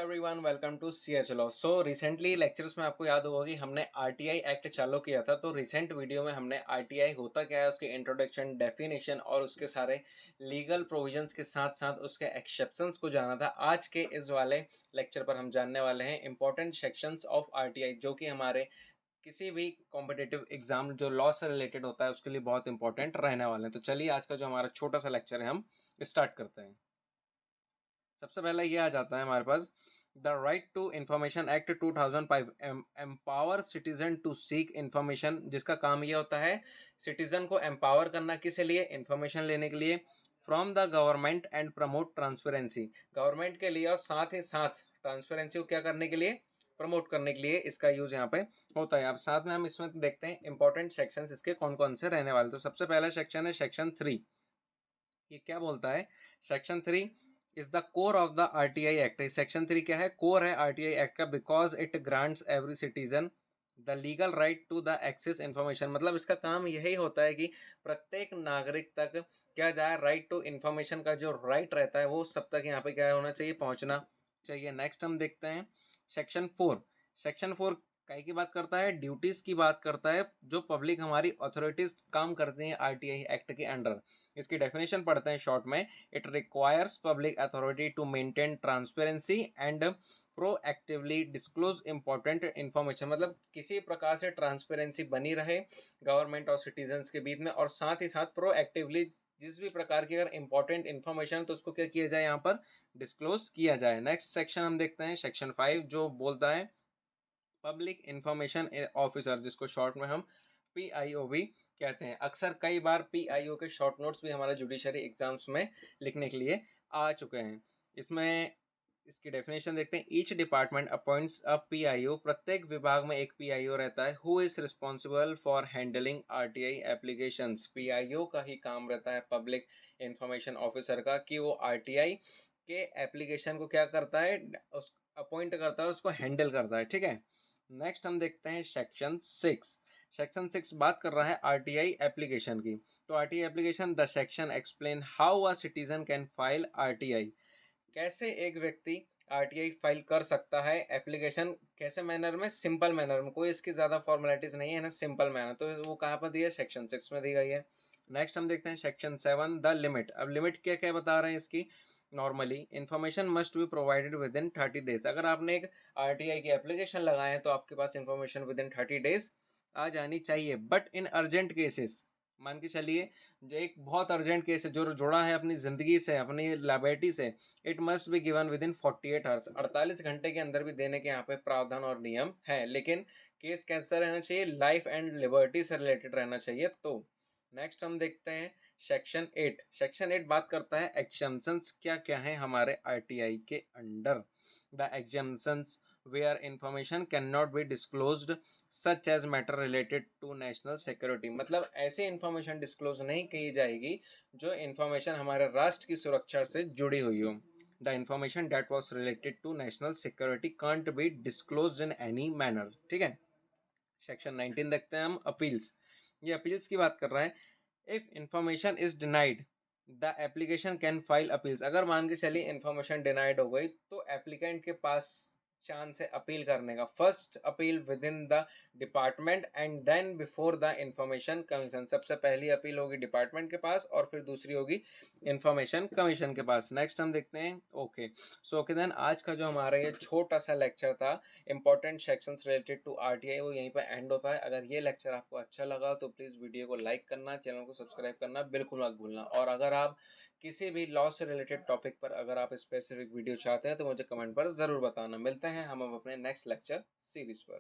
Everyone, welcome to CH law. Recently lectures में आपको याद होगा कि हमने आरटीआई एक्ट चालू किया था। तो रिसेंट वीडियो में हमने आरटीआई होता क्या है, उसके इंट्रोडक्शन, डेफिनेशन और उसके सारे लीगल प्रोविजंस के साथ साथ उसके एक्सेप्शंस को जाना था। आज के इस वाले लेक्चर पर हम जानने वाले हैं इंपॉर्टेंट सेक्शंस ऑफ आरटीआई, जो कि हमारे किसी भी कॉम्पिटिटिव एग्जाम जो लॉ से रिलेटेड होता है उसके लिए बहुत इंपॉर्टेंट रहने वाले हैं। तो चलिए आज का जो हमारा छोटा सा लेक्चर है हम स्टार्ट करते हैं। सबसे पहले ये आ जाता है हमारे पास the right to information act 2005 empower citizen to seek information, जिसका काम ये होता है सिटीजन को एम्पावर करना, किस लिए, इंफॉर्मेशन लेने के लिए, from the government and promote transparency, government के लिए और साथ ही साथ ट्रांसपेरेंसी को क्या करने के लिए, प्रमोट करने के लिए इसका यूज यहाँ पे होता है। अब साथ में हम इसमें देखते हैं इंपॉर्टेंट सेक्शंस इसके कौन कौन से रहने वाले। तो सबसे पहला सेक्शन है सेक्शन 3। ये क्या बोलता है? Section 3 is the core of the RTI act. Section 3 क्या है? कोर है आरटीआई एक्ट का, because it grants every citizen the legal right to the access information. मतलब इसका काम यही होता है कि प्रत्येक नागरिक तक क्या जाए, राइट टू इंफॉर्मेशन का जो राइट रहता है वो सब तक यहाँ पे क्या होना चाहिए, पहुंचना चाहिए। नेक्स्ट हम देखते हैं सेक्शन 4। सेक्शन 4 काई की बात करता है, ड्यूटीज की बात करता है, जो पब्लिक हमारी अथॉरिटीज काम करती हैं आरटीआई एक्ट के अंडर। इसकी डेफिनेशन पढ़ते हैं शॉर्ट में। It requires public authority to maintain transparency and proactively disclose important information. मतलब किसी प्रकार से ट्रांसपेरेंसी बनी रहे गवर्नमेंट और सिटीजन्स के बीच में, और साथ ही साथ प्रोएक्टिवली जिस भी प्रकार की अगर इंपॉर्टेंट इन्फॉर्मेशन तो उसको क्या किया जाए, यहाँ पर डिस्क्लोज किया जाए। नेक्स्ट सेक्शन हम देखते हैं सेक्शन 5, जो बोलता है पब्लिक इंफॉर्मेशन ऑफिसर, जिसको शॉर्ट में हम पीआईओ भी कहते हैं। अक्सर कई बार पीआईओ के शॉर्ट नोट्स भी हमारे जुडिशरी एग्जाम्स में लिखने के लिए आ चुके हैं। इसमें इसकी डेफिनेशन देखते हैं। ईच डिपार्टमेंट अपॉइंट्स अ पीआईओ, प्रत्येक विभाग में एक पीआईओ रहता है। Who is responsible for handling RTI applications. PIO का ही काम रहता है, पब्लिक इंफॉर्मेशन ऑफिसर का, कि वो आरटीआई के एप्लीकेशन को क्या करता है, उस अपॉइंट करता है, उसको हैंडल करता है। ठीक है। नेक्स्ट हम देखते हैं सेक्शन 6। सेक्शन 6 बात कर रहा है आरटीआई एप्लीकेशन की। तो RTI application, the section explain how a citizen can file RTI. कैसे एक व्यक्ति आरटीआई फाइल कर सकता है एप्लीकेशन, कैसे मैनर में, सिंपल मैनर में, कोई इसकी ज़्यादा फॉर्मेलिटीज़ नहीं है ना, सिंपल मैनर। तो वो कहाँ पर दी है, सेक्शन 6 में दी गई है। नेक्स्ट हम देखते हैं सेक्शन 7, द लिमिट। अब लिमिट क्या क्या बता रहे हैं इसकी। Normally information must be provided with in 30 days. अगर आपने एक आरटीआई की एप्लीकेशन लगाए हैं तो आपके पास इन्फॉर्मेशन विद इन 30 डेज आ जानी चाहिए। बट इन अर्जेंट केसेस, मान के चलिए जो एक बहुत अर्जेंट केस है जो जुड़ा है अपनी ज़िंदगी से, अपनी लाइबिलिटी से, it must be given with in 48 hours. 48 घंटे के अंदर भी देने के यहाँ पे प्रावधान और नियम है, लेकिन केस कैसा रहना चाहिए, लाइफ एंड लिबर्टी से रिलेटेड रहना चाहिए। तो नेक्स्ट हम देखते हैं सेक्शन 8। सेक्शन 8 बात करता है एग्जम्पशंस क्या क्या है हमारे आरटीआई के under. The exemptions where information can not be disclosed such as matter related to national security. मतलब ऐसी इंफॉर्मेशन डिस्क्लोज नहीं की जाएगी जो इंफॉर्मेशन हमारे राष्ट्र की सुरक्षा से जुड़ी हुई हो। The information that was related to national security can't be disclose in any manner. ठीक है। सेक्शन 19 देखते हैं हम, अपील्स। ये अपील्स की बात कर रहा है। If information is denied the application can file appeals. अगर मान के चलिए इंफॉर्मेशन डिनाइड हो गई तो एप्लीकेंट के पास चांस है अपील करने का। First appeal within the department and then before the information commission. सबसे पहली अपील होगी डिपार्टमेंट के पास और फिर दूसरी होगी इंफॉर्मेशन कमीशन के पास। नेक्स्ट हम देखते हैं ओके। ओके देन आज का जो हमारा ये छोटा सा लेक्चर था important sections related to RTI, वो यहीं पर एंड होता है। अगर ये लेक्चर आपको अच्छा लगा तो प्लीज़ वीडियो को लाइक करना, चैनल को सब्सक्राइब करना बिल्कुल मत भूलना। और अगर आप किसी भी लॉ से रिलेटेड टॉपिक पर अगर आप स्पेसिफिक वीडियो चाहते हैं तो मुझे कमेंट पर ज़रूर बताना। मिलते हैं हम अपने नेक्स्ट लेक्चर सीरीज पर।